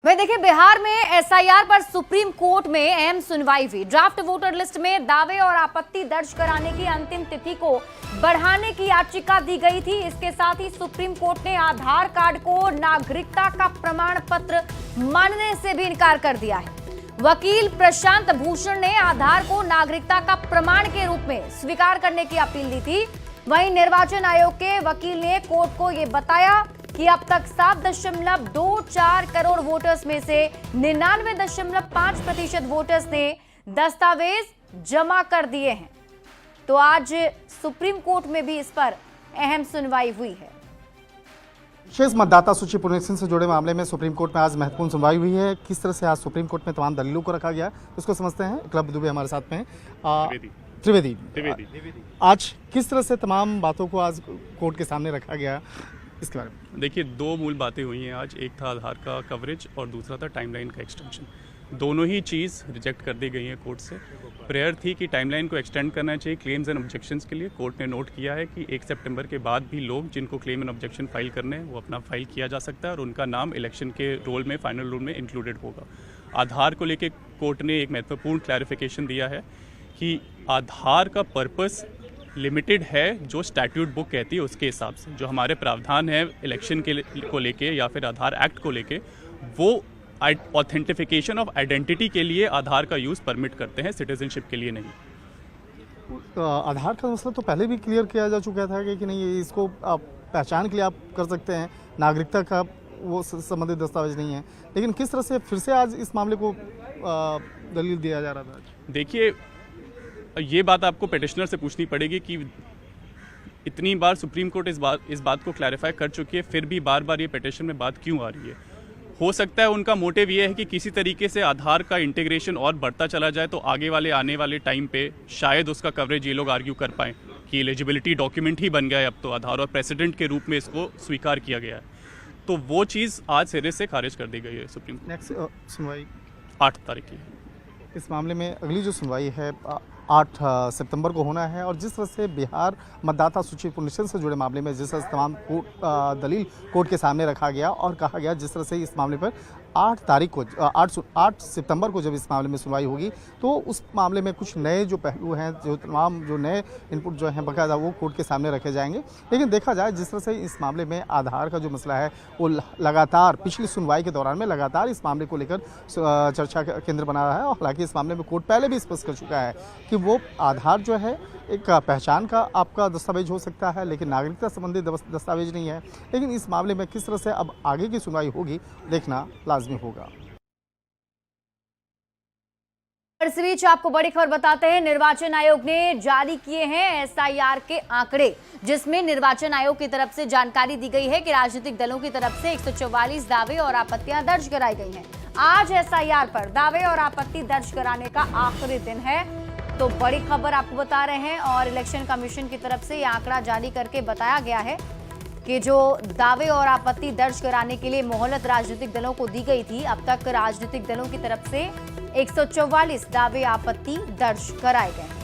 वही देखिए, बिहार में एसआईआर पर सुप्रीम कोर्ट में अहम सुनवाई हुई। ड्राफ्ट वोटर लिस्ट में दावे और आपत्ति दर्ज कराने की अंतिम तिथि को बढ़ाने की याचिका दी गई थी। इसके साथ ही सुप्रीम कोर्ट ने आधार कार्ड को नागरिकता का प्रमाण पत्र मानने से भी इनकार कर दिया है। वकील प्रशांत भूषण ने आधार को नागरिकता का प्रमाण के रूप में स्वीकार करने की अपील दी थी। वहीं निर्वाचन आयोग के वकील ने कोर्ट को यह बताया कि अब तक 7.24 करोड़ वोटर्स में से 99.5% वोटर्स ने दस्तावेज जमा कर दिए हैं। तो आज सुप्रीम कोर्ट में भी इस पर अहम सुनवाई हुई है। शेष मतदाता सूची पुनरीक्षण से जुड़े मामले में सुप्रीम कोर्ट में आज महत्वपूर्ण सुनवाई हुई है। किस तरह से आज सुप्रीम कोर्ट में तमाम दलीलों को रखा गया, इसको समझते हैं। क्लब दुबे हमारे साथ में हैं। त्रिवेदी, आज किस तरह से तमाम बातों को आज कोर्ट के सामने रखा गया, इसके बारे में? देखिए, दो मूल बातें हुई हैं आज। एक था आधार का कवरेज और दूसरा था टाइमलाइन का एक्सटेंशन। दोनों ही चीज़ रिजेक्ट कर दी गई हैं कोर्ट से। प्रेयर थी कि टाइमलाइन को एक्सटेंड करना चाहिए क्लेम्स एंड ऑब्जेक्शंस के लिए। कोर्ट ने नोट किया है कि 1 सितंबर के बाद भी लोग जिनको क्लेम एंड ऑब्जेक्शन फाइल करने हैं वो अपना फाइल किया जा सकता है और उनका नाम इलेक्शन के रोल में, फाइनल रोल में इंक्लूडेड होगा। आधार को लेकर कोर्ट ने एक महत्वपूर्ण क्लैरिफिकेशन दिया है कि आधार का पर्पस लिमिटेड है जो स्टैट्यूट बुक कहती है उसके हिसाब से। जो हमारे प्रावधान है इलेक्शन को लेके या फिर आधार एक्ट को लेके, वो ऑथेंटिफिकेशन ऑफ आइडेंटिटी के लिए आधार का यूज़ परमिट करते हैं, सिटीजनशिप के लिए नहीं। आधार का मसला तो पहले भी क्लियर किया जा चुका था कि नहीं, इसको आप पहचान के लिए आप कर सकते हैं, नागरिकता का वो संबंधित दस्तावेज नहीं है। लेकिन किस तरह से फिर से आज इस मामले को दलील दिया जा रहा था? देखिए, ये बात आपको पिटिशनर से पूछनी पड़ेगी कि इतनी बार सुप्रीम कोर्ट इस बात को क्लैरिफाई कर चुकी है, फिर भी बार बार ये पिटिशन में बात क्यों आ रही है। हो सकता है उनका मोटिव ये है कि किसी तरीके से आधार का इंटीग्रेशन और बढ़ता चला जाए तो आने वाले टाइम पे शायद उसका कवरेज ये लोग आर्ग्यू कर पाएँ कि एलिजिबिलिटी डॉक्यूमेंट ही बन गया है अब तो आधार, और प्रेसिडेंट के रूप में इसको स्वीकार किया गया है। तो वो चीज़ आज सिरे से खारिज कर दी गई है सुप्रीम कोर्ट। नेक्स्ट सुनवाई 8 तारीख की इस मामले में अगली जो सुनवाई है 8 सितंबर को होना है। और जिस तरह से बिहार मतदाता सूची पुनरीक्षण से जुड़े मामले में जिस तरह से तमाम दलील कोर्ट के सामने रखा गया और कहा गया, जिस तरह से इस मामले पर 8 सितंबर को जब इस मामले में सुनवाई होगी तो उस मामले में कुछ नए जो पहलू हैं, जो नए इनपुट जो हैं बकायदा वो कोर्ट के सामने रखे जाएंगे। लेकिन देखा जाए जिस तरह से इस मामले में आधार का जो मसला है वो लगातार पिछली सुनवाई के दौरान में लगातार इस मामले को लेकर चर्चा का केंद्र बना रहा है। और हालांकि इस मामले में कोर्ट पहले भी स्पष्ट कर चुका है कि वो आधार जो है एक पहचान का आपका दस्तावेज हो सकता है, लेकिन नागरिकता संबंधी दस्तावेज नहीं है। लेकिन इस मामले में किस तरह से अब आगे की सुनवाई होगी, देखना लाजमी होगा। इस बीच आपको बड़ी खबर बताते हैं, निर्वाचन आयोग ने जारी किए हैं एसआईआर के आंकड़े, जिसमें निर्वाचन आयोग की तरफ से जानकारी दी गई है कि राजनीतिक दलों की तरफ से 144 दावे और आपत्तियां दर्ज कराई गई हैं। आज एसआईआर पर दावे और आपत्ति दर्ज कराने का आखिरी दिन है। तो बड़ी खबर आपको बता रहे हैं, और इलेक्शन कमीशन की तरफ से यह आंकड़ा जारी करके बताया गया है कि जो दावे और आपत्ति दर्ज कराने के लिए मोहलत राजनीतिक दलों को दी गई थी, अब तक राजनीतिक दलों की तरफ से 144 दावे आपत्ति दर्ज कराए गए हैं।